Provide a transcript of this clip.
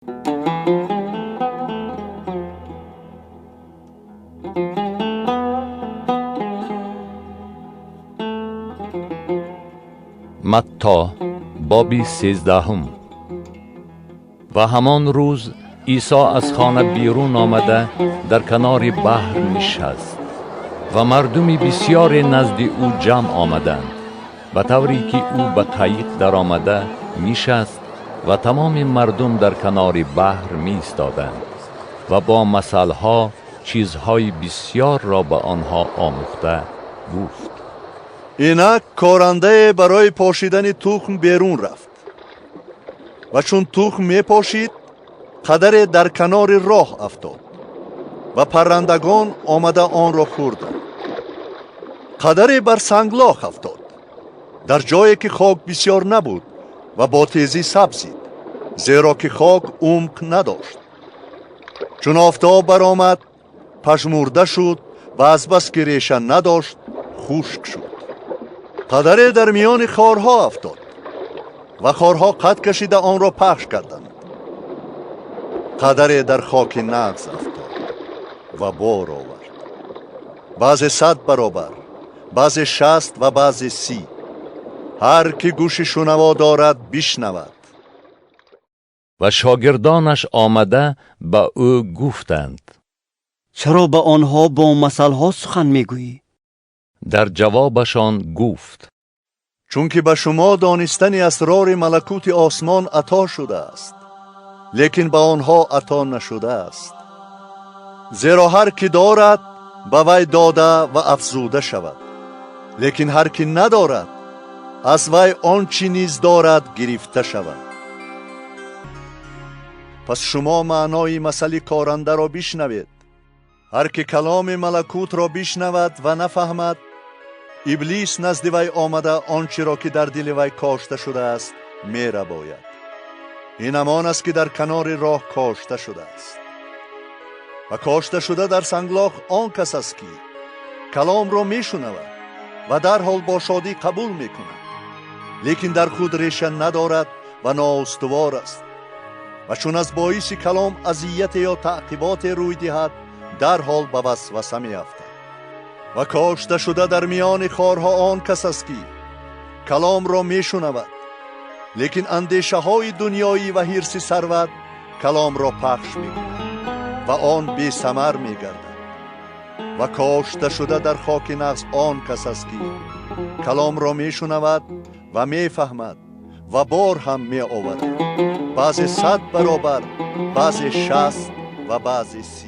متی بابی 13. و همان روز عیسی از خانه بیرون آمده در کنار بحر نشست و مردمی بسیار نزد او جمع آمدند و طوری که او به قایق در آمده نشست و تمام مردم در کنار بحر می ایستادند و با مثلها چیزهای بسیار را به آنها آموخته گفت. اینک کارنده برای پاشیدن تخم بیرون رفت و چون تخم می پاشید قدر در کنار راه افتاد و پرندگان آمده آن را خوردند. قدری بر سنگلاخ افتاد در جایی که خاک بسیار نبود و با تیزی سبزید، زیرا که خاک عمق نداشت. چون آفتاب برآمد پژمرده شد و از بس که ریشه نداشت خشک شد. قدری در میان خارها افتاد و خارها قد کشیده آن را پخش کردند. قدری در خاک نغز افتاد و بار آورد، بعضی 100 برابر، بعضی 60 و بعضی 30. هر که گوش شنوا دارد بشنود. و شاگردانش آمده به او گفتند. چرا به آنها با مثلها سخن میگویی؟ در جوابشان گفت. چون که به شما دانستن اسرار ملکوت آسمان عطا شده است، لیکن به آنها عطا نشده است. زیرا هر که دارد به وی داده و افزوده شود، لیکن هر که ندارد از وی آنچه نیز دارد گرفته شود. پس شما معنای مثل کارنده را بشنوید. هر که کلام ملکوت را بشنود و نفهمد، ابلیس نزد وی آمده آنچه را که در دل وی کاشته شده است می‌رباید. این همان است که در کنار راه کاشته شده است. و کاشته شده در سنگلاخ آن کس است که کلام را میشنود و در حال با شادی قبول میکند، لیکن در خود ریشه ندارد و نااستوار است و چون از باعث کلام اذیت یا تعقیبات روی دهد در حال به وسوسه میافتد. و کاشته شده در میان خارها آن کس است که کلام را میشنود، لیکن اندیشه های دنیایی و حرص ثروت کلام را پخش میکند و آن بی ثمر میگردد. و کاشته شده در خاک نغز آن کس است که کلام را میشنود و میفهمد و بار هم میآورد، بعضی 100 برابر، بعضی 60 و بعضی 30.